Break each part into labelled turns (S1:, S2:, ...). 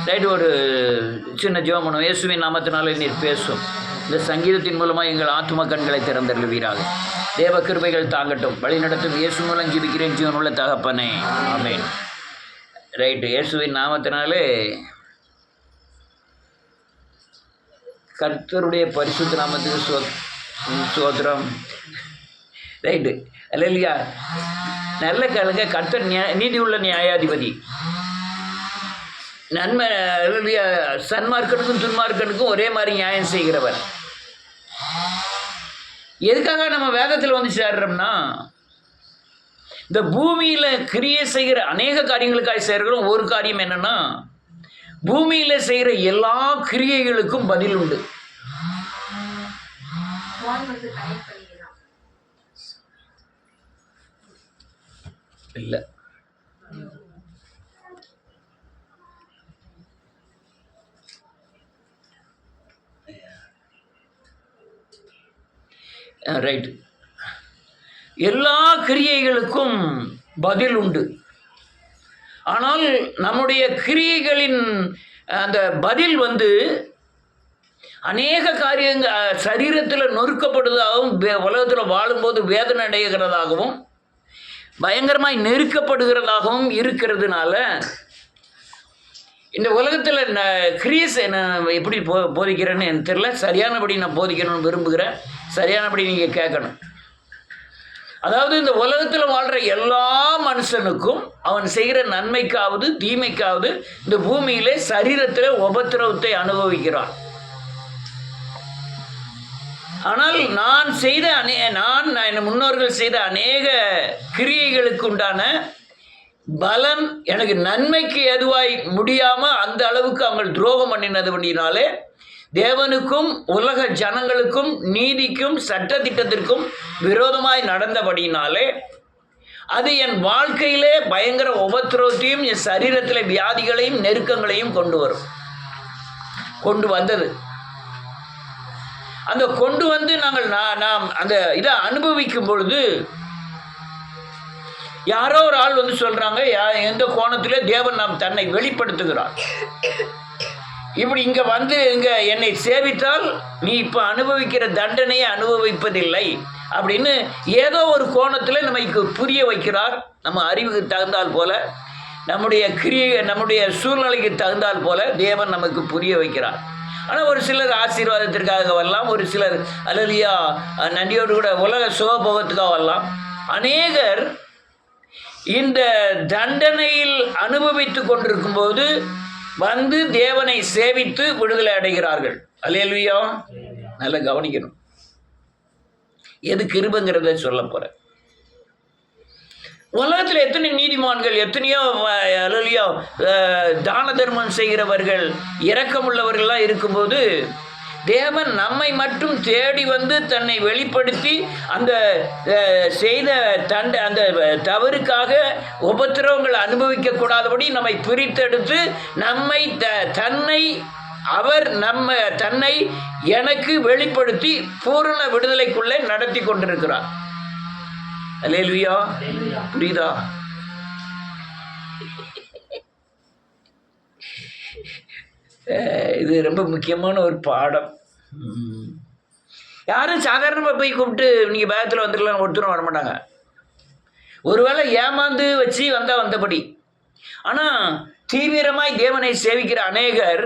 S1: Right, ஒரு சின்ன ஜெபம் பண்ணுவோம். இயேசுவின் நாமத்தினாலே நீர் பேசும். இந்த சங்கீதத்தின் மூலமாக எங்கள் ஆத்தும கண்களை திறந்தருளுவீராக. தேவ கிருபைகள் தாங்கட்டும். வழிநடத்தும் இயேசு மூலம் ஜீவிக்கிறேன் ஜீவனுள்ள தகப்பனே, ஆமென். ரைட்டு, இயேசுவின் நாமத்தினாலே கர்த்தருடைய பரிசுத்த நாமத்துக்கு சோத்திரம். ரைட்டு, அல்லேலூயா. நல்ல கலங்க. கர்த்தர் நீதி உள்ள நியாயாதிபதி. நன்மை சன்மார்க்கனுக்கும் துன்மார்க்கனுக்கும் ஒரே மாதிரி நியாயம் செய்கிறவர். எதுக்காக நம்ம வேதத்தில் வந்து சேர்றோம்னா, இந்த பூமியில் கிரியை செய்கிற அநேக காரியங்களுக்காக சேர்க்கிறோம். ஒரு காரியம் என்னன்னா, பூமியில் செய்கிற எல்லா கிரியைகளுக்கும் பதில் உண்டு. இல்லை, ரைட்டு, எல்லா கிரியைகளுக்கும் பதில் உண்டு. ஆனால் நம்முடைய கிரியைகளின் அந்த பதில் வந்து அநேக காரியங்கள் சரீரத்தில் நொறுக்கப்படுவதாகவும், உலகத்தில் வாழும்போது வேதனை அடைகிறதாகவும், பயங்கரமாய் நெருக்கப்படுகிறதாகவும் இருக்கிறதுனால இந்த உலகத்தில் கிரியேஸ் நான் எப்படி போதிக்கிறேன்னு எனக்கு தெரியல. சரியானபடி நான் போதிக்கணும்னு விரும்புகிறேன். சரியானபடி நீங்கள் கேட்கணும். அதாவது இந்த உலகத்தில் வாழ்கிற எல்லா மனுஷனுக்கும் அவன் செய்கிற நன்மைக்காவது தீமைக்காவது இந்த பூமியிலே சரீரத்தில் உபத்திரவத்தை அனுபவிக்கிறான். ஆனால் நான் செய்த என் முன்னோர்கள் செய்த அநேக கிரியைகளுக்கு உண்டான பலன் எனக்கு நன்மைக்கு எதுவாய் முடியாமல் அந்த அளவுக்கு அவங்க துரோகம் பண்ணினாலே, தேவனுக்கும் உலக ஜனங்களுக்கும் நீதிக்கும் சட்டத்திட்டத்திற்கும் விரோதமாய் நடந்தபடினாலே அது என் வாழ்க்கையிலே பயங்கர உபத்திரவத்தையும் என் சரீரத்தில் வியாதிகளையும் நெருக்கங்களையும் கொண்டு வந்தது. அந்த கொண்டு வந்து நாம் அந்த இதை அனுபவிக்கும் பொழுது யாரோ ஒரு ஆள் வந்து சொல்கிறாங்க, எந்த கோணத்திலே தேவன் நாம் தன்னை வெளிப்படுத்துகிறார். இப்படி இங்கே என்னை சேவித்தால் நீ இப்போ அனுபவிக்கிற தண்டனையை அனுபவிப்பதில்லை அப்படின்னு ஏதோ ஒரு கோணத்தில் நமக்கு புரிய வைக்கிறார். நம்ம அறிவுக்கு தகுந்தால் போல, நம்முடைய சூழ்நிலைக்கு தகுந்தால் போல தேவன் நமக்கு புரிய வைக்கிறார். ஆனால் ஒரு சிலர் ஆசீர்வாதத்திற்காக வரலாம், ஒரு சிலர் அல்லேலூயா நன்றியோடு கூட உலக சுகபோகத்துக்காக வரலாம். அநேகர் இந்த தண்டனையில் அனுபவித்து கொண்டிருக்கும்போது வந்து தேவனை சேவித்து விடுதலை அடைகிறார்கள். அல்லேலூயா. நல்லா கவனிக்கணும். எது கிருபைங்கிறத சொல்ல போகிறேன். உலகத்தில் எத்தனை நீதிமான்கள், எத்தனையோ அல்லேலூயா தான தர்மம் செய்கிறவர்கள், இரக்கமுள்ளவர்கள்லாம் இருக்கும்போது தேவன் நம்மை மட்டும் தேடி வந்து தன்னை வெளிப்படுத்தி அந்த செய்த அந்த தவறுக்காக உபத்திரவங்கள் அனுபவிக்கக்கூடாதபடி நம்மை பிரித்தெடுத்து தன்னை எனக்கு வெளிப்படுத்தி பூரண விடுதலைக்குள்ளே நடத்தி கொண்டிருக்கிறார். அல்லேலூயா. புரியுதா? இது ரொம்ப முக்கியமான ஒரு பாடம். யாரும் சாதாரணமாக போய் கூப்பிட்டு நீங்கள் பேகத்தில் வந்துடலாம் ஒருத்தரும் வரமாட்டாங்க. ஒருவேளை ஏமாந்து வச்சு வந்தபடி. ஆனால் தீவிரமாய் தேவனை சேவிக்கிற அநேகர்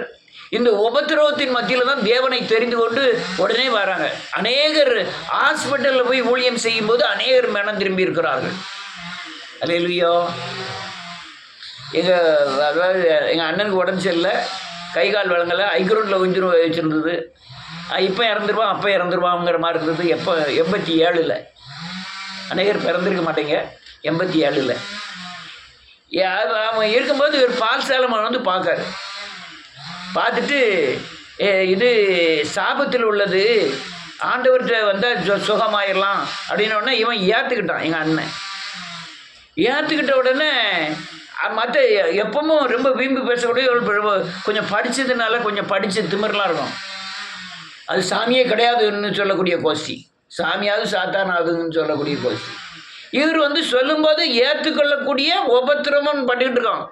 S1: இந்த உபத்திரவத்தின் மத்தியில் தான் தேவனை தெரிந்து கொண்டு உடனே வராங்க. அநேகர் ஹாஸ்பிட்டலில் போய் ஊழியம் செய்யும்போது அநேகர் மனம் திரும்பி இருக்கிறார்கள். அல்லேலூயா. எங்கள் அண்ணனுக்கு உடம்பு சரியில்லை, கை கால் வழங்கலை, ஐக்ரௌண்டில் வச்சுருந்தது. இப்போ இறந்துருவான் அப்போ இறந்துருவாங்கிற மாதிரி இருந்தது. 87 அநேகர் பிறந்திருக்க மாட்டேங்க. 87 அவன் இருக்கும்போது ஒரு பால் சேலமன் வந்து பார்க்காரு. பார்த்துட்டு இது சாபத்தில் உள்ளது, ஆண்டவர்கிட்ட வந்தால் சுகமாயிடலாம் அப்படின்னோடனே இவன் ஏற்றுக்கிட்டான். எங்கள் அண்ணன் ஏற்றுக்கிட்ட உடனே மற்ற எப்பவும் ரொம்ப வீம்பு பேசக்கூடிய கொஞ்சம் படித்ததுனால கொஞ்சம் படித்த திமிரெலாம் இருக்கும். அது சாமியே கிடையாதுன்னு சொல்லக்கூடிய கோஷ்டி. சாமியாவது சாத்தான் ஆகுதுன்னு சொல்லக்கூடிய கோஷ்டி. இவர் வந்து சொல்லும்போது ஏற்றுக்கொள்ளக்கூடிய உபத்திரமும் பண்ணிக்கிட்டு இருக்கான்,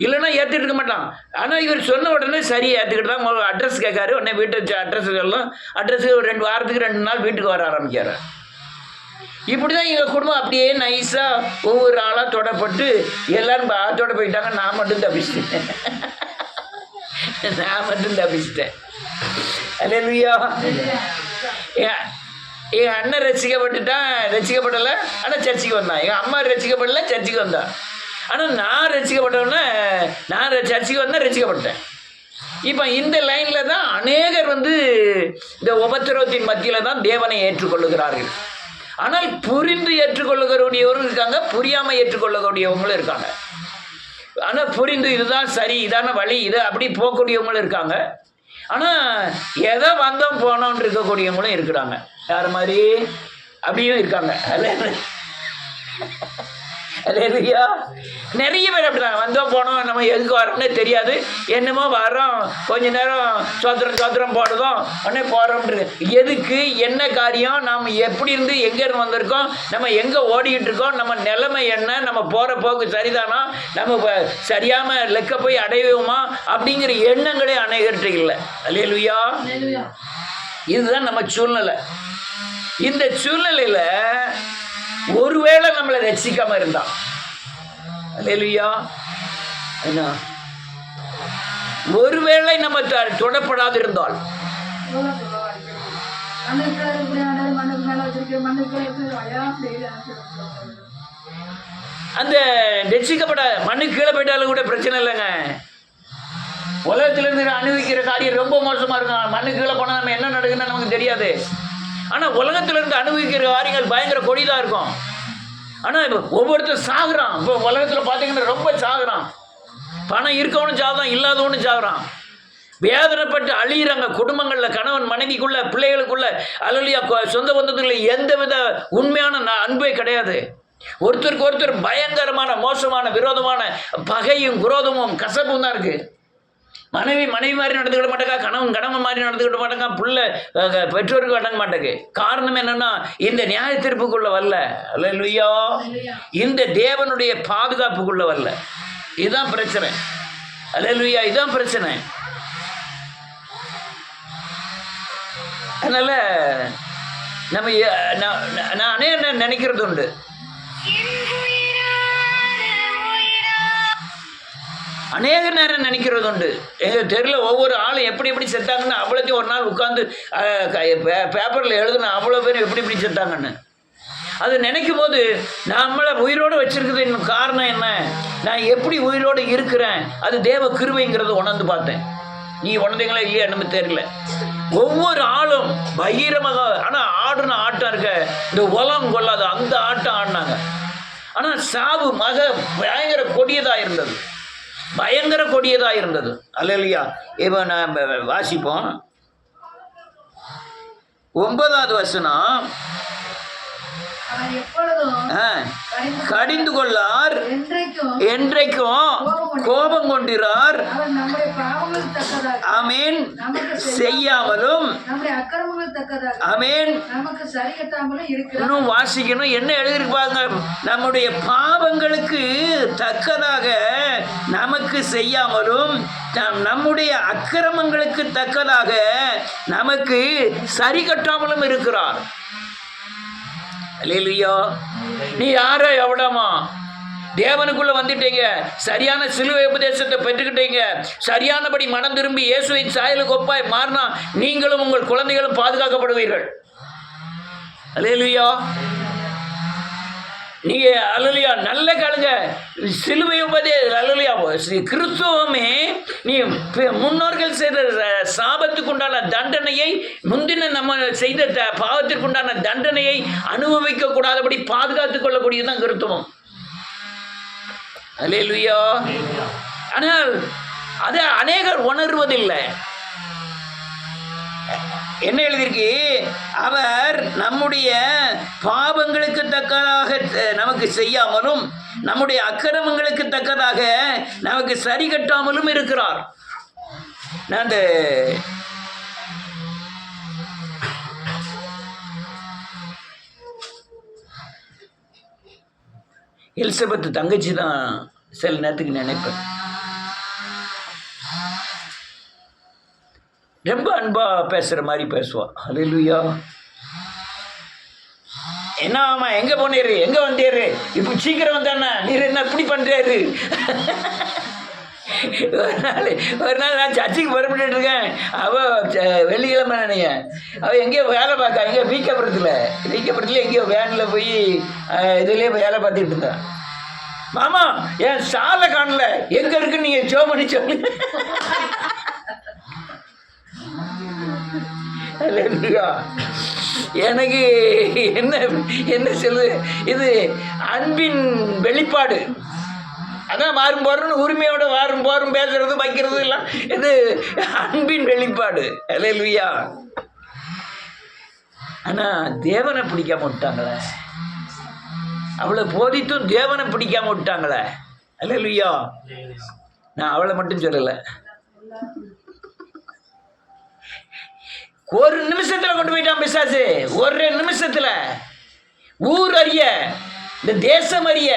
S1: இல்லைன்னா ஏற்றுட்டு இருக்க மாட்டான். ஆனால் இவர் சொன்ன உடனே சரி ஏற்றுக்கிட்டு தான் அட்ரஸ் கேட்காரு. உடனே வீட்டு அட்ரஸ் எல்லாம் அட்ரஸுக்கு ஒரு 2 வாரத்துக்கு 2 நாள் வீட்டுக்கு வர ஆரம்பிக்கிறார். இப்படி தான் எங்கள் குடும்பம் அப்படியே நைஸாக ஒவ்வொரு ஆளாக தொடப்பட்டு எல்லாரும் ஆத்தோட போயிட்டாங்க. நான் மட்டும் தப்பிச்சிட்டேன். நான் மட்டும் தப்பிச்சிட்டேன். அல்லேலூயா. எங்கள் அண்ணன் ரசிக்கப்பட்டுட்டான், ரசிக்கப்படலை, ஆனால் சர்ச்சைக்கு வந்தான். எங்கள் அம்மா ரசிக்கப்படலை, சர்ச்சைக்கு வந்தான். ஆனால் நான் ரசிக்கப்பட்டோன்னே நான் சர்ச்சைக்கு வந்தேன், ரசிக்கப்பட்டேன். இப்போ இந்த லைனில் தான் அநேகர் வந்து இந்த உபத்திரவத்தின் மத்தியில் தான் தேவனை ஏற்றுக்கொள்ளுகிறார்கள். ஆனால் புரிந்து ஏற்றுக்கொள்ளக்கூடியவரும் இருக்காங்க, புரியாமல் ஏற்றுக்கொள்ளக்கூடியவங்களும் இருக்காங்க. ஆனால் புரிந்து இதுதான் சரி, இதான வழி, இதை அப்படி போகக்கூடியவங்களும் இருக்காங்க. ஆனால் எதை வந்தோம் போனோன்னு இருக்கக்கூடியவங்களும் இருக்கிறாங்க. யார் மாதிரி அப்படியும் இருக்காங்க. அல்லேலூயா. நிறைய பேர் அப்படிதான் வந்தோம் போனோம், நம்ம எதுக்கு வரோம்னே தெரியாது, என்னமோ வரோம், கொஞ்ச நேரம் சோத்திரம் போடுதோம், உடனே போகிறோம்ன்றது. எதுக்கு, என்ன காரியம், நாம் எப்படி இருந்து எங்கேருந்து வந்திருக்கோம், நம்ம எங்கே ஓடிக்கிட்டு இருக்கோம், நம்ம நிலைமை என்ன, நம்ம போகிற போக்கு சரிதானா, நம்ம சரியாமல் லெக்க போய் அடைவோமா அப்படிங்கிற எண்ணங்களே அநேகர்கிட்ட இல்லை. அல்லேலூயா. இதுதான் நம்ம சூழ்நிலை. இந்த சூழ்நிலையில் ஒருவேளை நம்மளை ரட்சிக்காம இருந்தான், அல்லேலூயா, என்ன, ஒருவேளை நம்ம தொடப்படாது இருந்தால், அந்த ரட்சிக்கப்பட மண்ணுக்கு கீழே போயிட்டாலும் கூட பிரச்சனை இல்லைங்க. உலகத்திலிருந்து அனுபவிக்கிற காரியம் ரொம்ப மோசமாக இருக்கும். மண்ணுக்கு கீழே போனால் நம்ம என்ன நடக்குதுன்னு நமக்கு தெரியாது. ஆனால் உலகத்திலிருந்து அனுபவிக்கிற காரியங்கள் பயங்கர கொடிதாக இருக்கும். ஆனால் இப்போ ஒவ்வொருத்தரும் சாகுறான். இப்போ உலகத்தில் பார்த்தீங்கன்னா ரொம்ப சாகுறான். பணம் இருக்கவனும் சாகுறான், இல்லாதவனும் சாகுறான். வேதனைப்பட்டு அழியிறாங்க குடும்பங்களில், கணவன் மனைவிக்குள்ள, பிள்ளைகளுக்குள்ள, அல்லையா சொந்த பந்தத்துக்குள்ள எந்த வித உண்மையான அன்பே கிடையாது. ஒருத்தருக்கு ஒருத்தர் பயங்கரமான மோசமான விரோதமான பகையும் குரோதமும் கசப்பும் தான் இருக்குது. மனைவி மாதிரி நடந்துக்கிட மாட்டேக்கா, கணவன் மாதிரி நடந்துக்கிட மாட்டேங்க, பிள்ளை பெற்றோருக்கு வணங்க மாட்டேங்க. காரணம் என்னன்னா இந்த நியாய தீர்ப்புக்குள்ள வரல. அல்லேலூயா. இந்த தேவனுடைய பாதுகாப்புக்குள்ள வரல. இதுதான் பிரச்சனை. அல்லேலூயா. இதுதான் பிரச்சனை. அதனால நம்ம நானே என்ன நினைக்கிறது உண்டு, அநேக நேரம் நினைக்கிறது உண்டு. எங்கள் தெருவில் ஒவ்வொரு ஆளும் எப்படி எப்படி செத்தாங்கன்னு அவ்வளோத்தையும் ஒரு நாள் உட்காந்து பேப்பரில் எழுதுன அவ்வளோ பேர் எப்படி எப்படி செத்தாங்கன்னு அது நினைக்கும் போது நம்மளை உயிரோடு வச்சிருக்குது காரணம் என்ன, நான் எப்படி உயிரோடு இருக்கிறேன், அது தேவ கிருபைங்கிறது உணர்ந்து பார்த்தேன். நீ உணர்ந்தீங்களா இல்லையா நம்ம தெரியல. ஒவ்வொரு ஆளும் பகிரமாக, ஆனால் ஆடுன ஆட்டம் இருக்க இந்த உலம் கொள்ளாத அந்த ஆட்டம் ஆடினாங்க. ஆனால் சாவு பயங்கர கொடியதாக இருந்தது, பயங்கர கொடியதாக இருந்தது. அல்லேலூயா. இப்போ நான் வாசிப்போம் 9வது வசனம். கடிந்து கொள்ளார், என்றைக்கும் கோபம் கொண்டிறார், ஆமேன், செய்யாமலும், ஆமேன். இன்னும் வாசிக்கணும், என்ன எழுதிருப்பாங்க, நம்முடைய பாவங்களுக்கு தக்கதாக நமக்கு செய்யாமலும், நம்முடைய அக்கிரமங்களுக்கு தக்கதாக நமக்கு சரி கட்டாமலும் இருக்கிறார். அல்லேலூயா. நீ யாரோ எவ்வளோமா தேவனுக்குள்ள வந்துட்டீங்க, சரியான சிலுவை உபதேசத்தை பெற்றுக்கிட்டீங்க, சரியானபடி மனம் திரும்பி இயேசுவின் சாயலுக்கு ஒப்பாய் மாறினா நீங்களும் உங்கள் குழந்தைகளும் பாதுகாக்கப்படுவீர்கள். அல்லேலூயா. நீங்க அல்லேலூயா நல்ல காலுங்க சிலுவை அல்லேலூயா. கிறிஸ்துவமே நீ முன்னோர்கள் செய்த சாபத்துக்கு உண்டான தண்டனையை, முந்தின நம்ம செய்த பாவத்திற்கு உண்டான தண்டனையை அனுபவிக்க கூடாதபடி பாதுகாத்துக் கொள்ளக்கூடியதுதான் கிறிஸ்துவம். அல்லேலூயா. ஆனால் அதை அநேகர் உணர்வதில்லை. என்ன எழுதியிருக்கு, அவர் நம்முடைய பாவங்களுக்கு தக்கதாக நமக்கு செய்யாமலும், நம்முடைய அக்கிரமங்களுக்கு தக்கதாக நமக்கு சரி கட்டாமலும் இருக்கிறார். நான் எலிசபெத் தங்கச்சி தான் சில நேரத்துக்கு நினைப்பேன். ரொம்ப அன்பா பேசுற மாதிரி பேசுவா. ஹல்லேலூயா. என்ன ஆமா, எங்க போனீரு, எங்க வந்தீரு, இப்ப சீக்கிரம் வந்தானே, நீர் என்ன இப்படி பண்றாரு. ஒரு நாள் நான் சர்ச்சுக்கு புறப்பட்டு இருக்கேன். வெள்ளிக்கிழமை நினைங்க, அவள் எங்கேயோ வேலை பார்க்க, எங்கேயோ வீக்கப்புறத்தில் எங்கேயோ வேனில் போய் இதுலேயே வேலை பார்த்துட்டு இருந்தேன். மாமா என் சாலை காணல, எங்கே இருக்குன்னு நீங்கள் ஷோ பண்ணி சொல்லுங்க. எனக்கு என்ன சொல்லுது, இது அன்பின் வெளிப்பாடு. அதான் வாரும் போறோம்னு உரிமையோட வாரும் போறோம் பேசுறது வைக்கிறது எல்லாம் இது அன்பின் வெளிப்பாடு. அல்லேலூயா. ஆனா தேவனை பிடிக்காம விட்டாங்களே, அவளை போதித்தும் தேவனை பிடிக்காம விட்டாங்களே. அல்லேலூயா. நான் அவளை மட்டும் சொல்லலை, ஒரு நிமிஷத்துல கொண்டு போயிட்டான் பிசாசு. ஒரு நிமிஷத்துல ஊர் அறிய, இந்த தேசம் அறிய,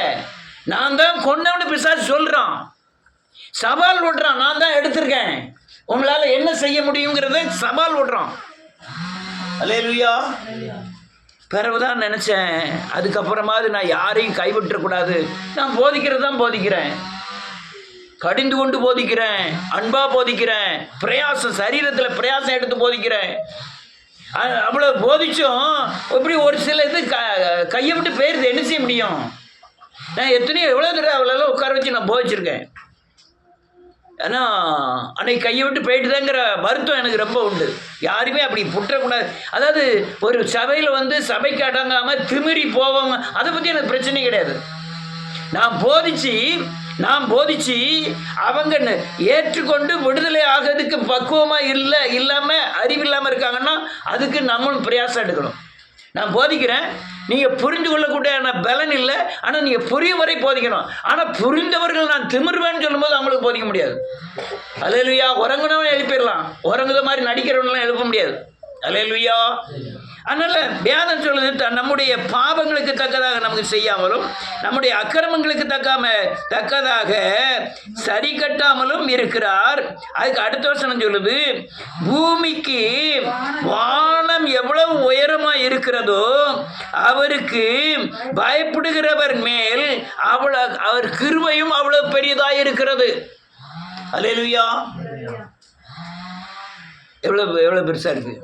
S1: நான் தான் கொண்டவனு பிசாசு சொல்றான், சவால் விடுறான். நான் தான் எடுத்திருக்கேன், உங்களால என்ன செய்ய முடியுங்கிறத சவால் விடுறான். அல்லேலூயா. பிறகுதான் நினைச்சேன், அதுக்கப்புறமாவது நான் யாரையும் கைவிட்டக்கூடாது, நான் போதிக்கிறது தான் போதிக்கிறேன், கடிந்து கொண்டு போதிக்கிறேன், அன்பா போதிக்கிறேன், பிரயாசம் சரீரத்தில் பிரயாசம் எடுத்து போதிக்கிறேன். அவ்வளோ போதிச்சும் இப்படி ஒரு சில இது கையை விட்டு போயிருது, என்ன செய்ய முடியும்? நான் எத்தனையோ எவ்வளோ தூரம் அவ்வளோ உட்கார வச்சு நான் போதிச்சிருக்கேன். ஆனால் அன்னைக்கு கையை விட்டு போயிட்டுதாங்கிற வருத்தம் எனக்கு ரொம்ப உண்டு. யாருமே அப்படி புற்றக்கூடாது. அதாவது ஒரு சபையில் வந்து சபைக்கு அடங்காமல் திமிரி போவாங்க, அதை பற்றி எனக்கு பிரச்சனை கிடையாது. நான் போதிச்சு அவங்க ஏற்றுக்கொண்டு விடுதலை ஆகிறதுக்கு பக்குவமாக இல்லாமல் அறிவில்லாமல் இருக்காங்கன்னா அதுக்கு நம்மளும் பிரயாசம் எடுக்கணும். நான் போதிக்கிறேன், நீங்கள் புரிந்து கொள்ளக்கூடிய பலன் இல்லை, ஆனால் நீங்கள் புரிய வரை போதிக்கணும். ஆனால் புரிந்தவர்கள் நான் திமிர்வேன்னு சொல்லும்போது அவங்களுக்கு போதிக்க முடியாது. அல்லேலூயா. உறங்குனவன் எழுப்பிடலாம், உறங்குத மாதிரி நடிக்கிறவனெலாம் எழுப்ப முடியாது. அல்லேலூயா. அதனால் வேதம் சொல்லுது, நம்முடைய பாவங்களுக்கு தக்கதாக நமக்கு செய்யாமலும் நம்முடைய அக்கிரமங்களுக்கு தக்கதாக சரி கட்டாமலும் இருக்கிறார். அதுக்கு அடுத்த வசனம் சொல்லுது, பூமிக்கு வானம் எவ்வளவு உயரமாக இருக்கிறதோ அவருக்கு பயப்படுகிறவர் மேல் அவர் கிருபையும் அவ்வளவு பெரியதாக இருக்கிறது. அல்லேலூயா. எவ்வளவு பெருசா இருக்கு.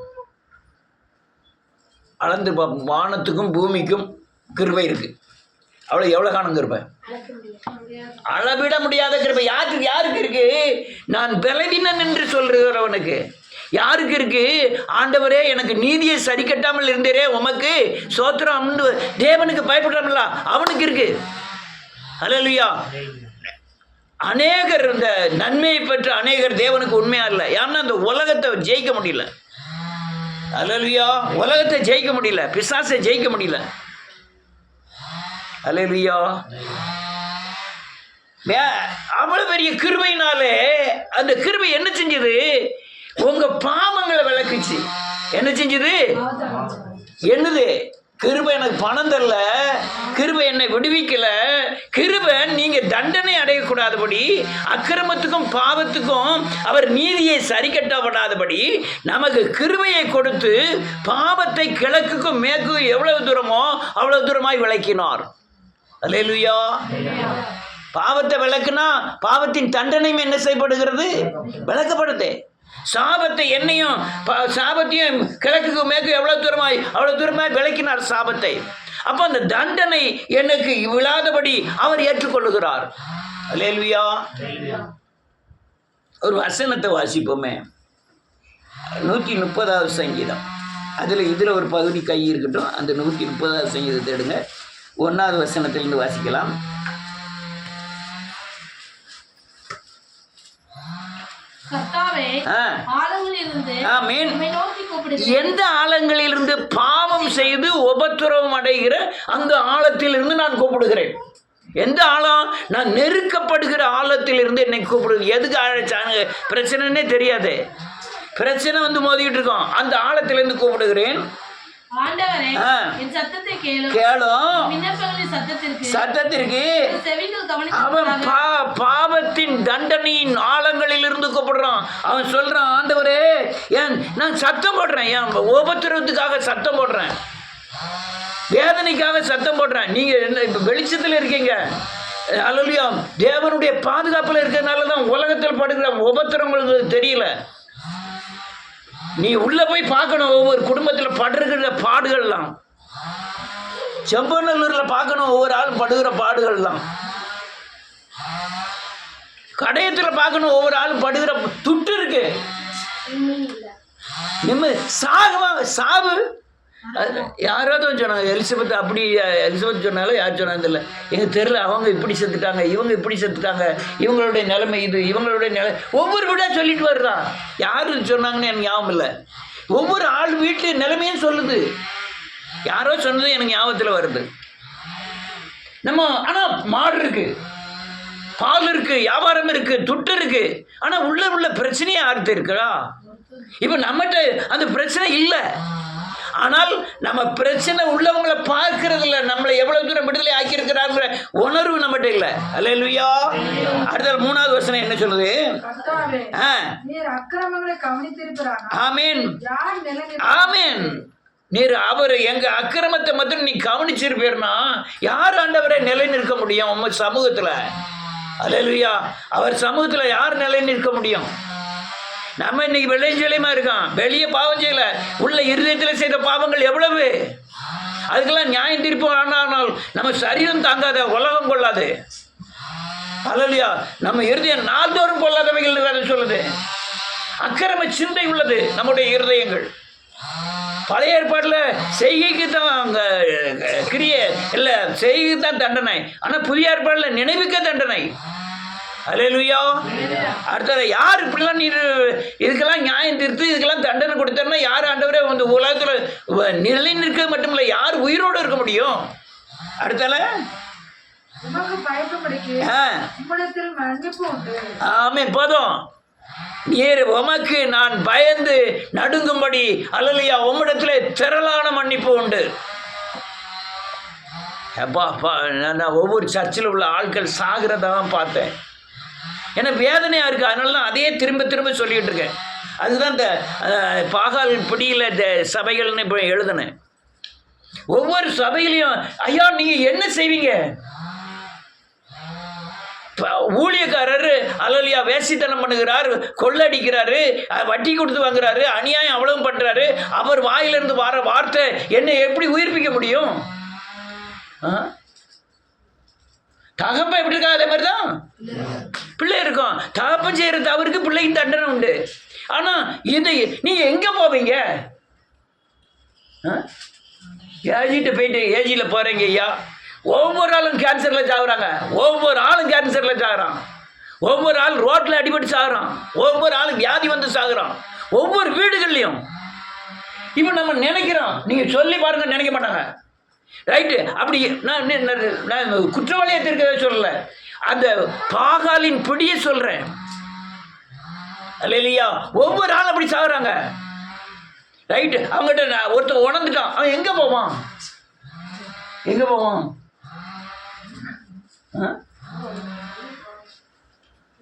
S1: அளந்து பார்ப்போம், வானத்துக்கும் பூமிக்கும் கிருபை இருக்கு. அவ்வளோ எவ்வளோ காணும் கிருபை, அளவிட முடியாத கிருபை. யாருக்கு இருக்கு? நான் பலவீனன் என்று சொல்றவனுக்கு யாருக்கு இருக்கு? ஆண்டவரே எனக்கு நீதியை சரி கட்டாமல் இருந்தேரே உமக்கு சோத்திரம், தேவனுக்கு பயப்படுறோம்ல அவனுக்கு இருக்கு. அல்லேலூயா. அநேகர் இந்த நன்மையை பெற்ற அநேகர் தேவனுக்கு உண்மையா இல்லை. ஏன்னா அந்த உலகத்தை ஜெயிக்க முடியல. அல்லேலூயா. உலகத்தை ஜெயிக்க முடியல, பிசாசை ஜெயிக்க முடியல. அல்லேலூயா. அவ்வளவு பெரிய கிருபையினாலே அந்த கிருபை என்ன செஞ்சது? உங்க பாவங்களை விளக்குச்சு. என்ன செஞ்சது? என்னது? கிருபை எனக்கு பணம் தரல, கிருபை என்னை விடுவிக்கல, கிருபை நீங்க தண்டனை அடையக்கூடாதபடி, அக்கிரமத்துக்கும் பாவத்துக்கும் அவர் நீதியை சரி கட்டப்படாதபடி நமக்கு கிருபையை கொடுத்து பாவத்தை கிழக்குக்கும் மேற்கும் எவ்வளவு தூரமோ அவ்வளவு தூரமாய் விளக்கினார். அல்லேலூயா. பாவத்தை விளக்குனா பாவத்தின் தண்டனையும் என்ன செய்யப்படுகிறது? விளக்கப்படுது. சாபத்தை என்னையும் சாபத்தையும் கிழக்குக்கு மேற்கு அவ்வளவு தூரமாய் விளக்கினார் சாபத்தை. அப்போ அந்த தண்டனை எனக்கு விழாதபடி அவர் ஏற்றுக்கொள்ளுகிறார். அல்லேலூயா. ஒரு வசனத்தை வாசிப்போமே, 130வது சங்கீதம். இதில் ஒரு பகுதி கை இருக்கட்டும். அந்த 130வது சங்கீதத்தை எடுங்க, 1வது வசனத்திலிருந்து வாசிக்கலாம். எந்த ஆழங்களிலிருந்து பாவம் செய்து உபத்திரவம் அடைகிற அந்த ஆழத்திலிருந்து நான் கூப்பிடுகிறேன். எந்த ஆழம்? நான் நெருக்கப்படுகிற ஆழத்திலிருந்து என்னை கூப்பிடுது. எதுக்கு ஆழச்சானு பிரச்சனைன்னே தெரியாது, பிரச்சனை வந்து மோதிக்கிட்டு இருக்கோம். அந்த ஆழத்திலிருந்து கூப்பிடுகிறேன்.
S2: ஆண்டவரே,
S1: ஆ.
S2: என் சத்தத்தை கேளும்.
S1: கேளும்
S2: விண்ணப்பங்களின் சத்தத்திற்கு
S1: சத்தத்திற்கு
S2: என் செவிகள்
S1: அவன்
S2: கவனித்து
S1: பாவத்தின் தண்டனையின் ஆழங்களில் இருந்து கூப்பிடுறான். அவன் சொல்றான், ஆண்டவரே ஏன் நான் சத்தம் போடுறேன், என் உபத்திரவத்துக்காக சத்தம் போடுறேன், வேதனைக்காக சத்தம் போடுறேன். நீங்க என்ன இப்ப வெளிச்சத்தில் இருக்கீங்க, அல்லேலூயா, தேவனுடைய பாதுகாப்புல இருக்கிறதுனால தான் உலகத்தில் படுகிற உபத்திரம் உங்களுக்கு தெரியல. நீ உள்ள போய் பார்க்கணும், ஒவ்வொரு குடும்பத்தில் படுகிற பாடுகள்லாம். செம்பநல்லூர்ல பார்க்கணும், ஒவ்வொரு ஆளும் படுகிற பாடுகள்லாம். கடையத்துல பார்க்கணும், ஒவ்வொரு ஆளும் படுகிற துட்டு இருக்கு. சாவு யாராவது சொன்னாங்க, எலிசபெத் அப்படி எலிசபெத் சொன்னாலும் யார் சொன்னாங்க தெரியல. எங்கள் தெருல அவங்க இப்படி செத்துட்டாங்க, இவங்க இப்படி செத்துட்டாங்க, இவங்களுடைய நிலைமை இது, இவங்களுடைய நிலை, ஒவ்வொரு வீடாக சொல்லிட்டு வர்றா. யாரு சொன்னாங்கன்னு எனக்கு ஞாபகம் இல்லை. ஒவ்வொரு ஆள் வீட்டு நிலைமையும் சொல்லுது. யாரோ சொன்னது எனக்கு ஞாபகத்தில் வருது. நம்ம ஆனால் மாடு இருக்கு, பால் இருக்கு, வியாபாரம் இருக்கு, துட்டு இருக்கு, ஆனால் உள்ள பிரச்சனையே யாருக்கு இருக்கா? இப்போ நம்மகிட்ட அந்த பிரச்சனை இல்லை. ஆனால் நம்ம பிரச்சனை உள்ளவங்களை பார்க்கறதில்ல. நம்மளை எவ்வளவு தூரம் விடுதலை ஆக்கியிருக்கிறாங்கிற உணர்வு நம்மகிட்ட இல்லை. அல்லேலூயா. அடுத்த 3வது வசனம் என்ன சொல்லுது? ஆமென், ஆமென். நீர் அவர் எங்க அக்கிரமத்தை மட்டும் நீ கவனிச்சிருப்பீர்னா யார் ஆண்டவரை நிலை நிற்க முடியும் உங்க சமூகத்துல? அல்லேலூயா. அவர் சமூகத்துல யார் நிலை நிற்க முடியும்? நம்ம இன்னைக்கு வெள்ளைஞ்சலியமா இருக்கோம், வெளியே பாவம் செய்யல, உள்ள இருதயத்தில் செய்த பாவங்கள் எவ்வளவு, அதுக்கெல்லாம் நியாயம் தீர்ப்பு ஆனால் நம்ம சரீரம் தாங்காத, உலகம் கொள்ளாது. அல்லேலூயா. நம்ம இருதயம் நாள்தோறும் கொள்ளாதவைகள் சொல்லுது. அக்கிரம சிந்தை உள்ளது நம்முடைய இருதயங்கள். பழைய ஏற்பாட்டில் செய்கைக்கு தான் கிரியை இல்லை, செய்கைக்கு தான் தண்டனை. ஆனால் புதிய ஏற்பாட்டில் நினைவுக்க தண்டனை. அல்லேலூயா. அடுத்தது யார் இப்படிலாம் நீர் இதுக்கெல்லாம் நியாயம் தீர்த்து இதுக்கெல்லாம் தண்டனை கொடுத்தா யார் ஆண்டவரே வந்து உலகத்தில் நிலை நிற்க மட்டுமில்லை, யார் உயிரோடு இருக்க முடியும்? அடுத்தால ஆமென். போதும். நீர் உமக்கு நான் பயந்து நடுங்கும்படி, அல்லேலூயா, உம்மிடத்திலே திரளான மன்னிப்பு உண்டு. அப்பா, நான் ஒவ்வொரு சர்ச்சில் உள்ள ஆட்கள் சாகிறதான் பார்த்தேன். ஏன்னா வேதனையாக இருக்குது. அதனால தான் அதையே திரும்ப திரும்ப சொல்லிகிட்டு இருக்கேன். அதுதான் இந்த பாகால் பிடியில் இந்த சபைகள்னு இப்போ எழுதுனேன். ஒவ்வொரு சபையிலையும் ஐயா நீங்கள் என்ன செய்வீங்க? ஊழியக்காரர் அல்லேலூயா வேசித்தனம் பண்ணுகிறார், கொள்ளடிக்கிறாரு, வட்டி கொடுத்து வாங்குறாரு, அநியாயம் அவ்வளவு பண்ணுறாரு. அவர் வாயிலிருந்து வர வார்த்தை என்னை எப்படி உயிர்ப்பிக்க முடியும்? தகப்பன் எப்படி இருக்கா அதே மாதிரி தான் பிள்ளை இருக்கும். தகப்பன் செய்கிற தவறுக்கு பிள்ளைக்கு தண்டனை உண்டு. ஆனால் இதை நீங்கள் எங்கே போவீங்க? ஏஜிட்ட போயிட்டு ஏஜியில் போகிறீங்க ஐயா, ஒவ்வொரு ஆளும் கேன்சரில் சாகுறாங்க, ஒவ்வொரு ஆளும் கேன்சரில் சாகுறான், ஒவ்வொரு ஆள் ரோட்டில் அடிபட்டு சாகுறான், ஒவ்வொரு ஆளும் வியாதி வந்து சாகுறான், ஒவ்வொரு வீடுகள்லையும். இப்போ நம்ம நினைக்கிறோம், நீங்கள் சொல்லி பாருங்க, நினைக்க மாட்டாங்க. ரைட்டு. அப்படி நான் குற்றவாளியை தீர்க்கவே சொல்லலை, அந்த பாகாலின் பிடியை சொல்கிறேன். அல்லேலூயா. ஒவ்வொரு ஆளும் அப்படி சாகுறாங்க. ரைட்டு. அவங்ககிட்ட நான் ஒருத்தன் உணர்ந்துட்டான், அவன் எங்கே போவான்? எங்கே போவான்?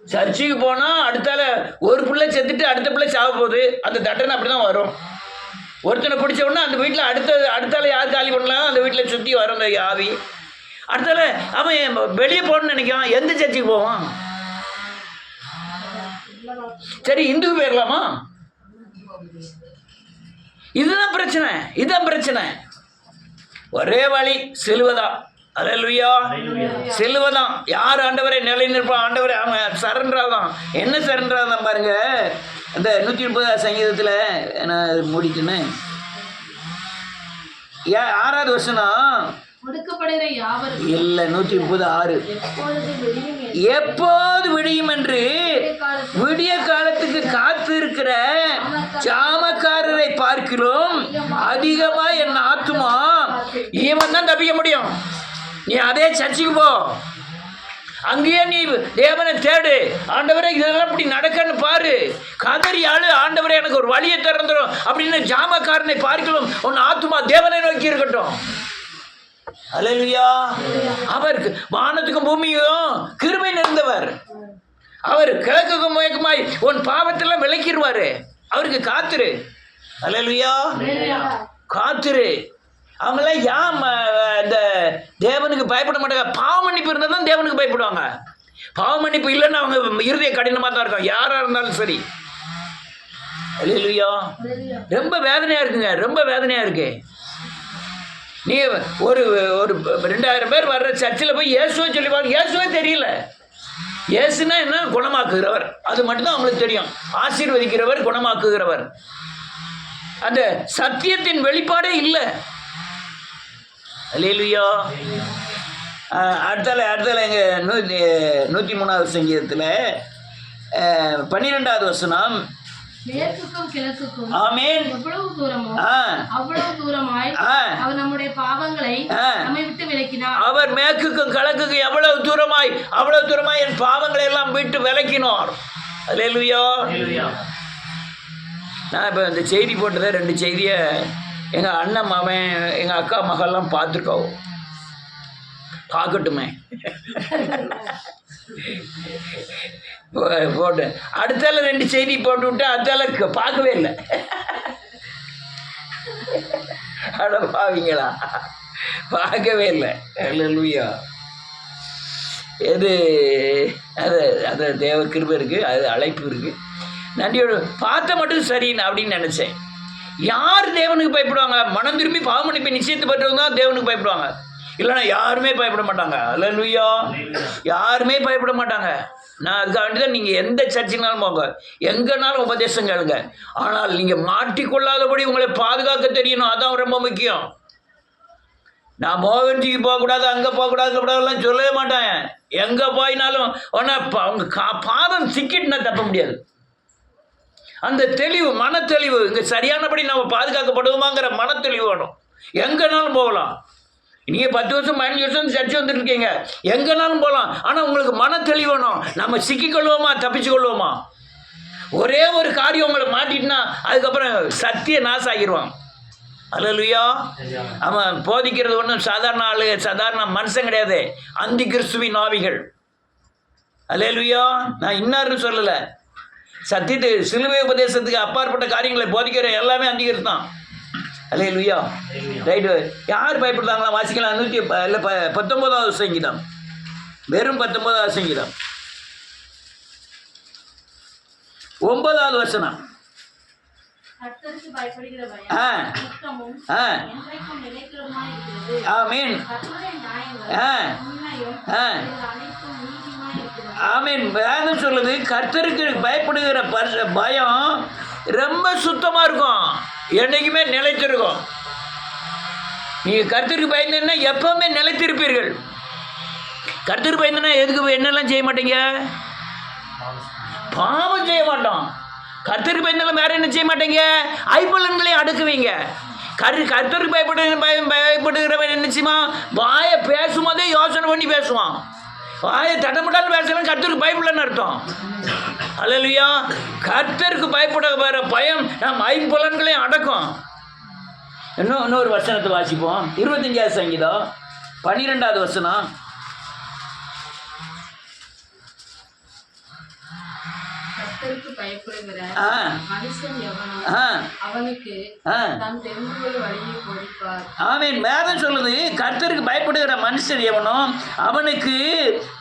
S1: சர்ச்சுக்கு போனால் அடுத்தால ஒரு பிள்ளை செத்துட்டு அடுத்த பிள்ளை சாக போகுது. அந்த தண்டனை அப்படி தான் வரும். ஒருத்தனை பிடிச்ச உடனே அந்த வீட்டில் அடுத்தால யார் காலி பண்ணலாம், அந்த வீட்டில் சுற்றி வரும் அந்த ஆவி. அடுத்தால அவன் வெளியே போகணும்னு நினைக்கான், எந்த சர்ச்சுக்கு போவான்? சரி, இந்துக்கு போயிடலாமா? இதுதான் பிரச்சனை, இதுதான் பிரச்சனை. ஒரே வழி சிலுவைதான். அல்லேலூயா. சிலுவைதான். யார் ஆண்டவரை நிலை நிற்பான்? ஆண்டவரை அவன் சரண்டராதான். என்ன சரண்டராதான் பாருங்க. அந்த 130 சங்கீதத்தில் நான் மூடிட்டுன்னு 6வது வருஷம் இல்லை 136 எப்போது விடியும் என்று விடிய காலத்துக்கு காத்து இருக்கிற ஜாமக்காரரை பார்க்கிறோம் அதிகமா என் ஆத்துமா இவன் தான் தப்பிக்க முடியும். நீ அதே சர்ச்சுக்கு போ, அங்கேயே நீ தேவனை தேடு. ஆண்டவரே இதெல்லாம் இப்படி நடக்கன்னு பாரு, கதறி ஆளு, ஆண்டவரே எனக்கு ஒரு வழியை திறந்துடும் அப்படின்னு ஜாமக்காரனை பார்க்கலாம் உன் ஆத்துமா தேவனை நோக்கி இருக்கட்டும். அல்லேலூயா. அவருக்கு வானத்துக்கும் பூமியும் கிருபை நிறைந்தவர். அவர் கிழக்குக்கும் மேற்குமாய் உன் பாவத்தெல்லாம் விளக்கிடுவாரு. அவருக்கு காத்துரு. அல்லேலூயா. காத்துரு. அவங்களாம் இந்த தேவனுக்கு பயப்பட மாட்டாங்க. பாவ மன்னிப்பு இருந்தால் தான் தேவனுக்கு பயப்படுவாங்க. பாவ மன்னிப்பு இல்லைன்னா அவங்க இருதய கடினமாக தான் இருக்கும், யாராக இருந்தாலும் சரி. அல்லேலூயா. ரொம்ப வேதனையாக இருக்குங்க, ரொம்ப வேதனையாக இருக்கு. நீ ஒரு 2000 பேர் வர்ற சர்ச்சில் போய் இயேசுவை சொல்லிப்பாங்க, இயேசுவே தெரியல. இயேசுனா என்ன? குணமாக்குகிறவர், அது மட்டும்தான் அவங்களுக்கு தெரியும். ஆசீர்வதிக்கிறவர், குணமாக்குகிறவர். அந்த சத்தியத்தின் வெளிப்பாடே இல்லை. அல்லேலூயா. அடுத்தால எங்க 103வது சங்கீதத்தில் 12வது வசனம்.
S2: மேற்குக்கும் கிழக்குக்கும்
S1: ஆமென்.
S2: எவ்வளவு தூரமோ அவ்வளவு தூரமாய் அவர் நம்முடைய பாவங்களை நம்மை விட்டு விலக்கினார். அவர்
S1: மேற்குக்கும் கிழக்குக்கும் எவ்வளவு தூரமாய் என் பாவங்களை எல்லாம் விட்டு விலக்கினார். அல்லேலூயா. நான் இப்போ இந்த செய்தி போட்டதை 2 செய்தியை எங்கள் அண்ணன் மகன் எங்கள் அக்கா மகள்லாம் பார்த்துருக்கோம். பார்க்கட்டுமே போட்டு அடுத்தால 2 செய்தி போட்டு விட்டு அடுத்தால பார்க்கவே இல்லை. அட பாவீங்களா, பார்க்கவே இல்லை. அல்லேலூயா. எது அது தேவ கிருபை இருக்குது, அது அழைப்பு இருக்குது. நன்றியோடு பார்த்த மட்டும் சரின்னு அப்படின்னு நினச்சேன். யார் தேவனுக்கு பயப்படுவாங்க? மனம் திரும்பி பாவமன்னிப்பை நிச்சயத்தை பெற்றவங்க தான் தேவனுக்கு பயப்படுவாங்க. இல்லைன்னா யாருமே பயப்பட மாட்டாங்க. அல்லேலூயா. யாருமே பயப்பட மாட்டாங்க. நான் அதுக்காண்டி தான் நீங்கள் எந்த சர்ச்சினாலும் போங்க, எங்கேனாலும் உபதேசம் கேளுங்க. ஆனால் நீங்கள் மாட்டிக்கொள்ளாதபடி உங்களை பாதுகாக்க தெரியணும், அதான் ரொம்ப முக்கியம். நான் மோகன்ஜிக்கு போகக்கூடாது, அங்கே போகக்கூடாதுலாம் சொல்லவே மாட்டேன். எங்கே போயினாலும் ஆனால் அவங்க பாதம் சிக்கிட்டுனா தப்ப முடியாது. அந்த தெளிவு, மனத்தெளிவு, இங்கே சரியானபடி நம்ம பாதுகாக்கப்படுவோமாங்கிற மனத்தெளிவு வேணும். எங்கேனாலும் போகலாம். நீங்கள் 10 வருஷம் 15 வருஷம் சர்ச்சை வந்துட்டு இருக்கீங்க, எங்கேனாலும் போகலாம். ஆனால் உங்களுக்கு மனத்தெளிவு வேணும். நம்ம சிக்கிக்கொள்வோமா, தப்பிச்சு கொள்வோமா? ஒரே ஒரு காரியம் உங்களை மாட்டிட்டுனா அதுக்கப்புறம் சத்திய நாசம் ஆகிடுவான். அல்லேலூயா. அவன் போதிக்கிறது ஒன்றும் சாதாரண ஆளு, சாதாரண மனுஷன் கிடையாது. அந்தி கிறிஸ்துவின் ஆவிகள். அல்லேலூயா. நான் இன்னாருன்னு சொல்லலை. சத்தியத்தை சிலுவை உபதேசத்துக்கு அப்பாற்பட்ட காரியங்களை போதிக்கிற எல்லாமே அந்திகிறிஸ்து தான். அல்லேலூயா. ரைட்டு. யார் பயப்படுறாங்களா? வாசிக்கலாம். 19வது சங்கீதம், வெறும் 19வது சங்கீதம் 9வது வசனம்.
S2: கர்த்தருக்கு பயப்படுகிற பயம் சுத்தமும் என்றைக்கும் நிலைக்கிறதுமாய் இருக்கிறது.
S1: ஆமென்.
S2: கர்த்தருடைய நியாயங்கள் உண்மையும் அனைத்தும் நீதியுமாய் இருக்கிறது. ஆமென்.
S1: வேதம் சொல்லுது, கர்த்தருக்கு பயப்படுகிற பயம் ரொம்ப சுத்தமாக இருக்கும், என்றைக்குமே நிலைத்திருக்கும். நீங்கள் கர்த்தருக்கு பயந்தேன்னா எப்பவுமே நிலைத்திருப்பீர்கள். கர்த்தருக்கு பயந்தேன்னா எதுக்கு என்னெல்லாம் செய்ய மாட்டீங்க? பாவம் செய்ய மாட்டோம். கர்த்தருக்கு பயந்தாலும் வேற என்ன செய்ய மாட்டீங்க? ஐம்பலன்களையும் அடக்குவீங்க. கர்த்தருக்கு பயப்படுகிறவன் என்ன செய்வான்? வாயை பேசும்போதே யோசனை பண்ணி பேசுவான். வாயை தட்டப்பட்டாலும் பேசலாம், கர்த்தருக்கு பயப்படலன்னு அர்த்தம். அல்லேலூயா. கர்த்தருக்கு பயப்படுகிற பயம் நம் ஐம்பலன்களையும் அடக்கும். இன்னொரு வசனத்தை வாசிப்போம். 25வது சங்கீதம் 12வது வசனம்.
S2: கர்த்தருக்கு பயப்படுகிற மனுஷன் எவனோ அவனுக்கு தான் தெரிந்து கொள்ள வழியை போதிப்பார்.
S1: ஆமென். வேதம் சொல்லுது, கர்த்தருக்கு பயப்படுகிற மனுஷன் எவனோ அவனுக்கு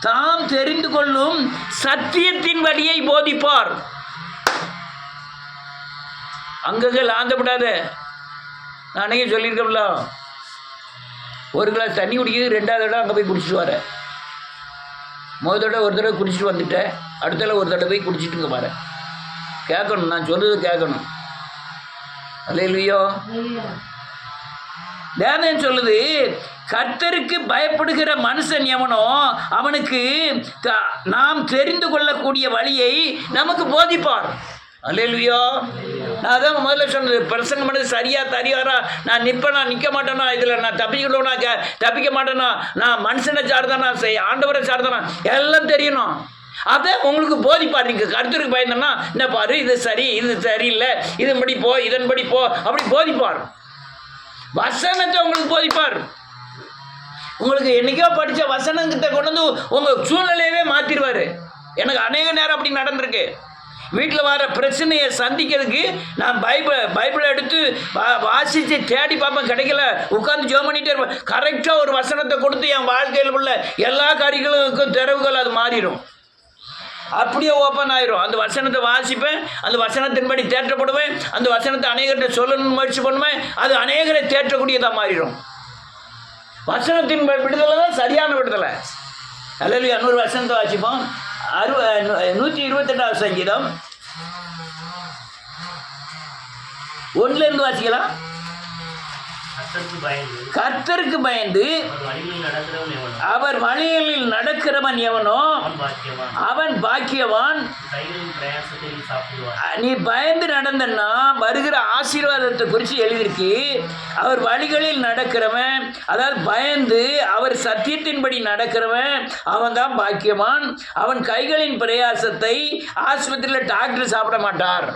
S1: தாம் தெரிந்து கொள்ளும் சத்தியத்தின் வழியை போதிப்பார். அங்கங்கே ஆந்தப்படாத. நான் அன்றைக்கி சொல்லியிருக்கோம்ல, ஒரு கிளாஸ் தண்ணி குடிக்கிறது 2வது தடவை அங்கே போய் குடிச்சிட்டு வர. முதல் தடவை ஒரு தடவை குடிச்சிட்டு வந்துட்டேன், அடுத்த ஒரு தடவை போய் குடிச்சிட்டுங்க பாரு. கேட்கணும், நான் சொல்கிறது கேட்கணும். அல்லேலூயா. வேதம் சொல்லுது, கர்த்தருக்கு பயப்படுகிற மனுஷன் எவனோ அவனுக்கு நாம் தெரிந்து கொள்ளக்கூடிய வழியை நமக்கு போதிப்பார். அல்லேலூயா. நான் அதான் முதல்ல சொன்னது, பிரசங்கம் பண்ணது சரியா தரியாரா, நான் நிற்பேனா நிற்க மாட்டேனா, இதில் நான் தப்பிக்கணும்னா தப்பிக்க மாட்டேனா, நான் மனுஷனை சார்தானா ஆண்டவரை சார்தானா எல்லாம் தெரியணும். அதை உங்களுக்கு போதிப்பார். நீங்கள் கருத்துருக்கு பயந்தோம்னா என்ன பாரு, இது சரி இது சரியில்லை, இதன்படி போ இதன்படி போ அப்படி போதிப்பார். வசனத்தை உங்களுக்கு போதிப்பார். உங்களுக்கு என்னைக்கோ படித்த வசனத்தை கொண்டு வந்து உங்கள் சூழ்நிலையவே மாற்றிடுவார். எனக்கு அநேக நேரம் அப்படி நடந்திருக்கு. வீட்டில் வர பிரச்சனையை சந்திக்கிறதுக்கு நான் பைபிளை எடுத்து வாசித்து தேடி பார்ப்பேன், கிடைக்கல, உட்காந்து ஜெபம் பண்ணிகிட்டே இருப்பேன். கரெக்டாக ஒரு வசனத்தை கொடுத்து என் வாழ்க்கையில் உள்ள எல்லா காரியங்களுக்கும் திறவுகள் அது மாறிடும், அப்படியே ஓப்பன் ஆயிரும். அந்த வசனத்தை வாசிப்பேன், அந்த வசனத்தின்படி தேற்றப்படுவேன், அந்த வசனத்தை அநேகர்கிட்ட சொல்லணும்னு முயற்சி பண்ணுவேன், அது அநேகரை தேற்றக்கூடியதாக மாறிடும். வசனத்தின் விடுதலை தான் சரியான விடுதலை. அல்லேலூயா. 100 வசனத்தை வாசிப்போம். 128வது சங்கீதம் 1 வாசிக்கலாம். கர்த்தருக்கு பயந்து அவர் வழிகளில் நடக்கிறவன் எவனோ அவன் பாக்கியவான். நீ பயந்து நடந்தன்னா வருகிற ஆசீர்வாதத்தை குறித்து எழுதியிருக்கு. அவர் வழிகளில் நடக்கிறவன், அதாவது பயந்து அவர் சத்தியத்தின்படி நடக்கிறவன் அவன் தான் பாக்கியவான். அவன் கைகளின் பிரயாசத்தை ஆஸ்பத்திரியில் டாக்டர் சாப்பிட மாட்டார்.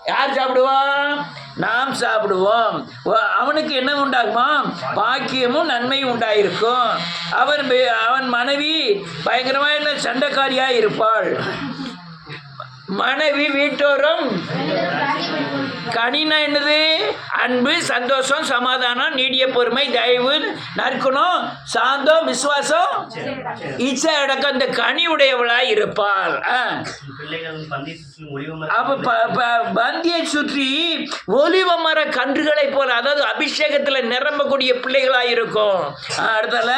S1: யார் சாப்பிடுவா? நாம் சாப்பிடுவோம். அவனுக்கு என்ன உண்டாகுமா? பாக்கியமும் நன்மையும் உண்டாயிருக்கும். அவன் மனைவி பயங்கரமான சண்டைக்காரியாக இருப்பாள். மனைவி வீட்டோரும் கனினா என்னது? அன்பு, சந்தோஷம், சமாதானம், நீடிய பொறுமை, தயவு, நற்குணம், சாந்தம், விசுவாசம், இச்சை அடக்கம், இந்த கனி உடையவளாய் இருப்பாள். பந்தியை சுற்றி ஒலிவ மர கன்றுகளை போல, அதாவது அபிஷேகத்தில் நிரம்பக்கூடிய பிள்ளைகளாய் இருக்கும். அடுத்தால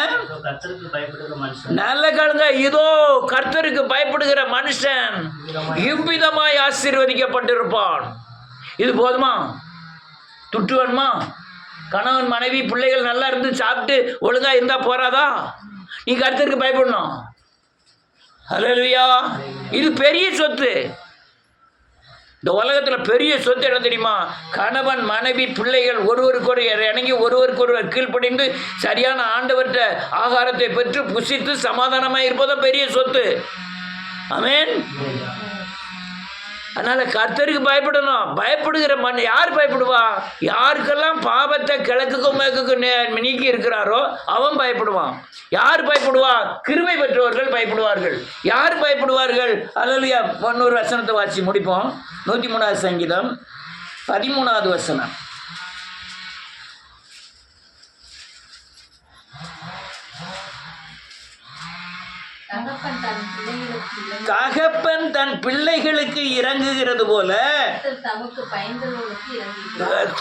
S1: நல்ல கழுங்க, இதோ கர்த்தருக்கு பயப்படுகிற மனுஷன் இவ்விதமாய் ஆசீர்வதிக்கப்பட்டிருப்பான். இது போதுமா? துட்டு வேணுமா? கணவன் மனைவி பிள்ளைகள் நல்லா இருந்து சாப்பிட்டு ஒழுங்கா இருந்தா போறாதா? நீ கர்த்தருக்கு பயப்படணும். அல்லேலூயா. இது பெரிய சொத்து. இந்த உலகத்தில் பெரிய சொத்து என்ன தெரியுமா? கணவன் மனைவி பிள்ளைகள் ஒருவருக்கொரு இணங்கி ஒருவருக்கொருவர் கீழ்ப்படிந்து சரியான ஆண்டவர்கிட்ட ஆகாரத்தை பெற்று புசித்து சமாதானமாக இருப்பதும் பெரிய சொத்து. ஆமென். அதனால் கர்த்தருக்கு பயப்படணும். பயப்படுகிற யார் பயப்படுவா? யாருக்கெல்லாம் பாவத்தை கிழக்குக்கும் மேற்குக்கும் நீக்கி இருக்கிறாரோ அவன் பயப்படுவான். யார் பயப்படுவா? கிருபை பெற்றவர்கள் பயப்படுவார்கள். யார் பயப்படுவார்கள்? அல்லேலூயா. 100 வசனத்தை வாசி முடிப்போம். 103வது சங்கீதம் 13வது வசனம். தகப்பன் தன் பிள்ளைகளுக்கு இறங்குகிறது போல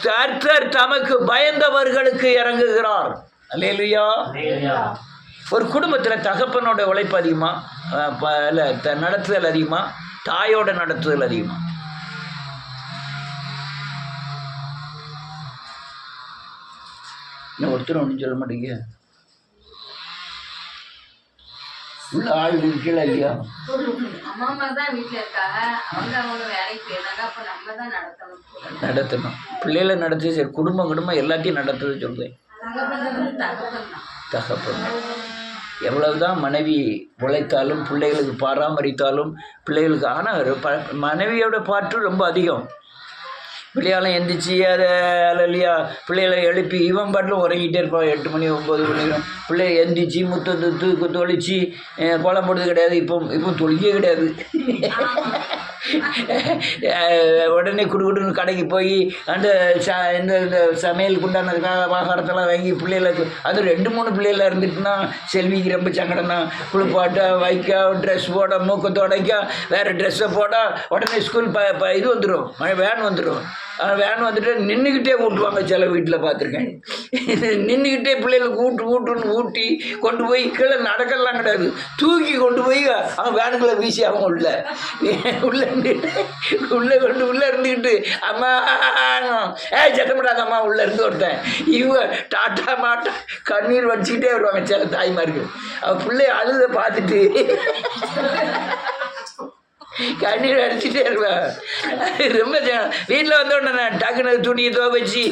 S1: கர்த்தர் தமக்கு பயந்தவர்களுக்கு இறங்குகிறார். அல்லேலூயா. ஒரு குடும்பத்தில் தகப்பனோட உழைப்பு அதிகமா, நடத்துதல் அதிகமா, தாயோட நடத்துதல் அதிகமா? இன்னும் ஒருத்தர் ஒன்றும் சொல்ல மாட்டீங்க. உள்ள ஆள் இருக்கல இல்லையா? நடத்தணும். பிள்ளைகளை நடத்தி சரி, குடும்பம் எல்லாத்தையும் நடத்துறது சொல்றேன். தகப்பன் எவ்வளவுதான் மனைவி உழைத்தாலும் பிள்ளைகளுக்கு பராமரித்தாலும் பிள்ளைகளுக்கு, ஆனால் மனைவியோட பாட்டு ரொம்ப அதிகம். பிள்ளையாலும் எந்திரிச்சு அதை இல்லையா பிள்ளைகளை எழுப்பி இவன் பாட்டிலும் உறங்கிட்டே இருப்பான். 8 மணி 9 மணி பிள்ளை எந்திரிச்சு முத்தத்து தொளிச்சு கோலம் போடுறது கிடையாது. இப்போ தொழிலே கிடையாது. உடனே குடுக்குடுன்னு கடைக்கு போய் அந்த இந்த சமையலுக்கு உண்டான ஆகாரத்தெல்லாம் வாங்கி பிள்ளைகளுக்கு, அது 2-3 பிள்ளைகளாக இருந்துட்டுனா செல்விக்கு ரொம்ப சங்கடம் தான். குளிப்பாட்ட வைக்க, ட்ரெஸ் போட, மூக்க துடைக்க, வேறு ட்ரெஸ்ஸை போட, உடனே ஸ்கூல் இது வந்துடும், வேன் வந்துடும். வேன் வந்துட்டு நின்றுக்கிட்டே ஊட்டுவாங்க. சில வீட்டில் பார்த்துருக்கேன். நின்றுக்கிட்டே பிள்ளைகளுக்கு ஊட்டுன்னு ஊட்டி கொண்டு போய் கீழே நடக்கலாம் கிடையாது, தூக்கி கொண்டு போய் அவன் வேனுக்குள்ளே வீசி அவங்க உள்ளே இருந்துக்கிட்டு அம்மா சத்தப்படாத அம்மா உள்ளே இருந்து ஒருத்தன் இவங்க டாட்டா மாட்டா கண்ணீர் வடிச்சுக்கிட்டே வருவாங்க சில தாய்மார்கள். அவன் பிள்ளை அழுத பார்த்துட்டு கண்ணீர் அடிச்சுட்டே இருப்பேன். ரொம்ப வீட்டில் வந்தோடனே டக்குனு துணியை துவைச்சி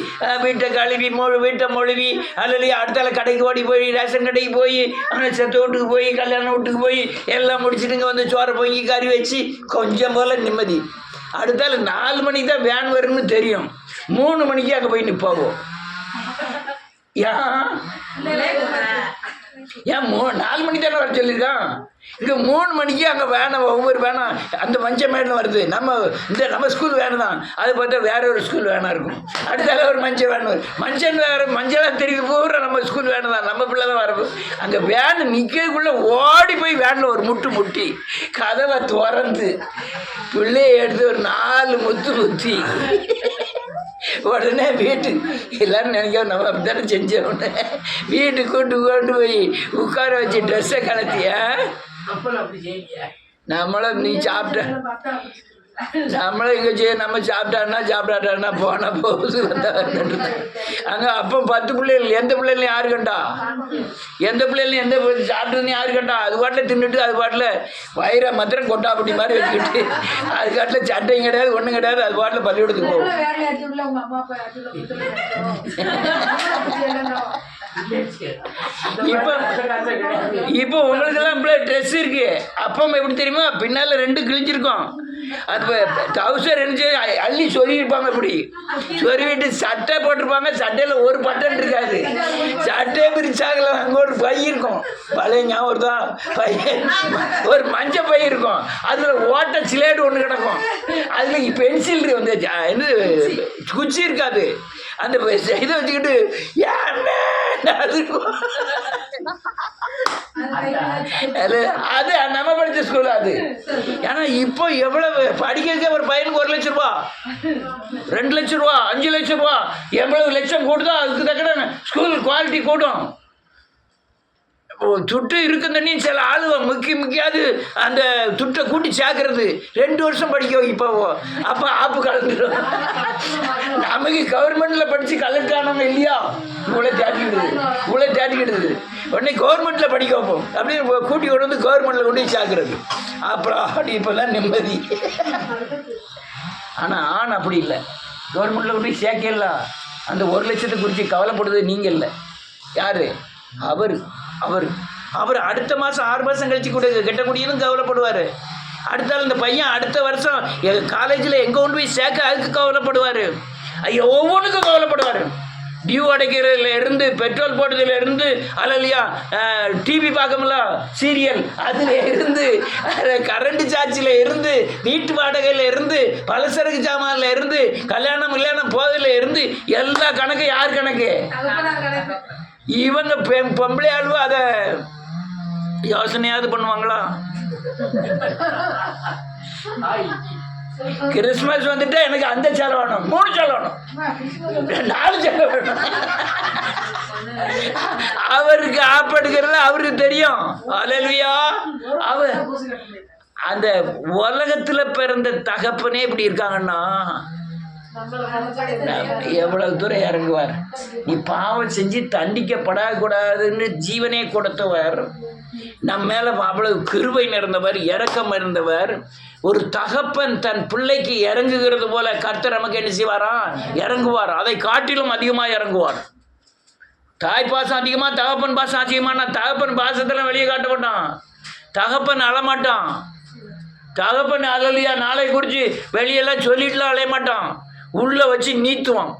S1: வீட்டை கழுவி வீட்டை மொழுவி அல்லது அடுத்தால கடைக்கு ஓடி போய் ரேஷன் கடைக்கு போய் செத்த வீட்டுக்கு போய் கல்யாண வீட்டுக்கு போய் எல்லாம் முடிச்சுட்டு இங்கே வந்து சோறை பொங்கி கறி வச்சு கொஞ்சம் போல் நிம்மதி. அடுத்தால 4 மணிக்கு தான் வேன் வரும்னு தெரியும், 3 மணிக்கு அங்கே போய் நிற்பாவோம். ஏன் 4 மணிக்கு தானே வர சொல்லியிருக்கான், இங்கே 3 மணிக்கு அங்கே வேனை ஒவ்வொரு வேணாம் அந்த மஞ்சள் மேடில் வருது. நம்ம ஸ்கூல் வேனு தான், அது பார்த்தா வேற ஒரு ஸ்கூல் வேனாக இருக்கும். அடுத்தால ஒரு மஞ்சள் வேன் வரும், மஞ்சளாக தெரியுது பூரா நம்ம ஸ்கூல் வேனு தான், நம்ம பிள்ளை தான் வரப்போ. அங்கே வேனு நிற்கக்குள்ளே ஓடி போய் வேனில் ஒரு முட்டி கதவை திறந்து பிள்ளையை எடுத்து ஒரு 4 முத்தி உடனே வீட்டுக்கு எல்லாரும் நினைக்க நம்ம அப்படித்தானே செஞ்சோம். வீட்டுக்கு கொண்டு போய் உட்கார வச்சு ட்ரெஸ்ஸை கலத்தியா நம்மளும் நீ சாப்பிட்ட நம்மளும் இங்கே நம்ம சாப்பிட்டான்னா போனால் போகுது அங்கே அப்போ 10 பிள்ளைகள் எந்த பிள்ளைகளையும் யாரு கண்டா, எந்த பிள்ளைகளையும் எந்த சாப்பிட்டுன்னு யாரு கண்டா, அது பாட்டில் தின்னுட்டு அது பாட்டில் வயிறை மாத்திரம் கொட்டாப்பட்டி மாதிரி வச்சுக்கிட்டு அது காட்டில் சட்டையும் கிடையாது ஒன்றும் கிடையாது, அது பாட்டில் பள்ளிக்கூடத்துக்கு போகும். இப்போ உங்களுக்கெல்லாம் ட்ரெஸ் இருக்கு, அப்போ எப்படி தெரியுமா, பின்னால் 2 கிழிஞ்சிருக்கும். அது டவுசர் இருந்துச்சு அள்ளி சொருவிருப்பாங்க, இப்படி சொருவிட்டு சட்டை போட்டிருப்பாங்க, சட்டையில் ஒரு பட்டன் இருக்காது, சட்டையை பிரிச்சாங்கள அங்கே ஒரு பை இருக்கும், பழைய ஞாபகம் தான் பையன், ஒரு மஞ்சள் பை இருக்கும், அதில் ஓட்ட சிலேடு ஒன்று கிடக்கும், அதில் பென்சில் வந்து என்ன குச்சி இருக்காது, அந்த இதை வச்சுக்கிட்டு அது நம்ம படிச்ச ஸ்கூல் அது. ஏன்னா இப்போ எவ்வளவு படிக்க ஒரு பையனுக்கு 1 லட்சம் ரூபா 2 லட்சம் ரூபா 5 லட்சம் ரூபா எவ்வளவு லட்சம் கூடுதோ அதுக்கு தக்கன ஸ்கூல் குவாலிட்டி கூடும். துட்டு இருக்கு தண்ணி சில ஆளுவ முக்கியாது அந்த துட்டை கூட்டி சேர்க்கறது 2 வருஷம் படிக்க இப்போ அப்போ ஆப்பு கலந்துடும். நமக்கு கவர்மெண்ட்டில் படித்து கலெக்ட் ஆனவங்க இல்லையா, இவ்வளோ தேட்டிக்கிடுது உடனே கவர்மெண்ட்டில் படிக்க வைப்போம் அப்படின்னு கூட்டி கொண்டு வந்து கவர்மெண்ட்டில் கொண்டு போய் சேர்க்கறது. அப்புறம் அப்படி இப்போ தான் நிம்மதி. ஆனால் அப்படி இல்லை, கவர்மெண்ட்டில் கொண்டு போய் சேர்க்கலாம். அந்த 1 லட்சத்தை குறித்து கவலைப்படுறது நீங்கள் இல்லை, யார் அவர் அடுத்த மாதம் 6 மாதம் கழிச்சு கூட கட்டக்கூடியதும் கவலைப்படுவார். அடுத்தாலும் இந்த பையன் அடுத்த வருஷம் காலேஜில் எங்கே கொண்டு போய் சேர்க்க அதுக்கு கவலைப்படுவார். ஐயோ ஒவ்வொன்றுக்கும் கவலைப்படுவார். டியூ அடைக்கிறதுல இருந்து பெட்ரோல் போட்டதுல இருந்து அல்லையா டிவி பார்க்கல சீரியல் அதில் இருந்து கரண்ட் சார்ஜில் இருந்து வீட்டு வாடகையில் இருந்து பலசரக்கு சாமான்ல இருந்து கல்யாணம் போதில் இருந்து எல்லா கணக்கு யார் கணக்கு? இவங்க பொம்பளை ஆளுவா அதை யோசனையாவது பண்ணுவாங்களா? கிறிஸ்மஸ் வந்துட்டா எனக்கு அந்த சேலை வேணும், 3 சேலை வேணும், 4 சேலை வேணும். அவருக்கு ஆப்படுக்கிறது அவருக்கு தெரியும். அல்லேலூயா. அவர் அந்த உலகத்துல பிறந்த தகப்பனே இப்படி இருக்காங்கன்னா எவ்வளவு தூரம் இறங்குவார். நீ பாவம் செஞ்சு தண்டிக்கப்படக்கூடாதுன்னு ஜீவனே கொடுத்தவர், நம்ம மேல அவ்வளவு கிருபை நிறைந்தவர், இரக்கம் இருந்தவர். ஒரு தகப்பன் தன் பிள்ளைக்கு இறங்குகிறது போல கர்த்தர் நமக்கு என்ன செய்வாராம்? இறங்குவார். அதை காட்டிலும் அதிகமாக இறங்குவார். தாய் பாசம் அதிகமா, தகப்பன் பாசம் அதிகமான. தகப்பன் பாசத்துல வெளியே காட்ட மாட்டான், தகப்பன் அழமாட்டான், தகப்பன் அழலியா நாளை குறிச்சு வெளியெல்லாம் சொல்லிட்டுலாம் அலைய மாட்டான், உள்ள வச்சு நீத்துவான்.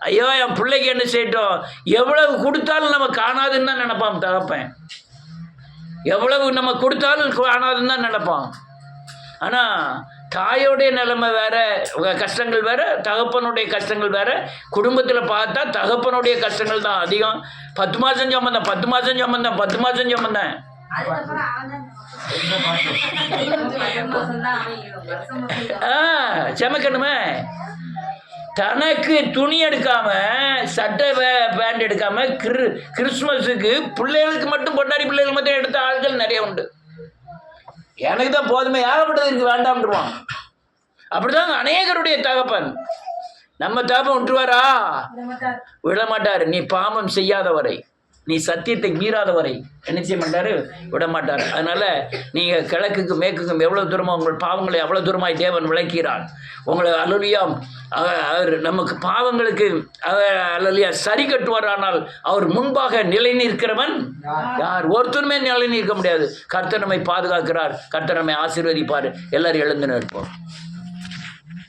S1: ஐயோ என் பிள்ளைக்கு என்ன செய்யட்டும், எவ்வளவு கொடுத்தாலும் நம்ம காணாதுன்னு தான் நினைப்பான் தகப்பன். எவ்வளவு நம்ம கொடுத்தாலும் காணாதுன்னு தான் நினைப்பான். ஆனால் தாயோடைய நிலைமை வேற, கஷ்டங்கள் வேற, தகப்பனுடைய கஷ்டங்கள் வேற. குடும்பத்தில் பார்த்தா தகப்பனுடைய கஷ்டங்கள் தான் அதிகம். 10 மாதம் சம்பந்தம், 10 மாதம் சம்பந்தம், 10 மாதம் சம்பந்தம். சமைக்கணுமே. தனக்கு துணி எடுக்காம, சட்டை பேண்ட் எடுக்காம, கிறிஸ்துமஸுக்கு பிள்ளைகளுக்கு மட்டும், பொண்டாடி பிள்ளைகளுக்கு மட்டும் எடுத்த ஆட்கள் நிறைய உண்டு. எனக்கு தான் போதுமே, ஏகப்பட்டது இருக்கு, வேண்டாம்ன்றுவான். அப்படிதான் அநேகருடைய தகப்பன். நம்ம தகப்பன் விட்டுருவாரா? விட மாட்டாரு. நீ பாவம் செய்யாத வரை, நீ சத்தியத்தை மீறாத வரை என்ன செய்ய மாட்டார், விட மாட்டார். அதனால் நீங்கள் கிழக்குக்கும் மேற்குக்கும் எவ்வளோ தூரமாக உங்கள் பாவங்களை அவ்வளோ தூரமாய் தேவன் விளக்கிறார். உங்களை அல்லலுயா அவர் நமக்கு பாவங்களுக்கு அல்லலுயா சரி கட்டுவாரானால் அவர் முன்பாக நிலை நிற்கிறவன் யார்? ஒருத்தருமே நிலை நிற்க முடியாது. கர்த்தர் நம்மை பாதுகாக்கிறார். கர்த்தர் நம்மை ஆசீர்வதிப்பார். எல்லாரும் எழுந்து நிற்போம்.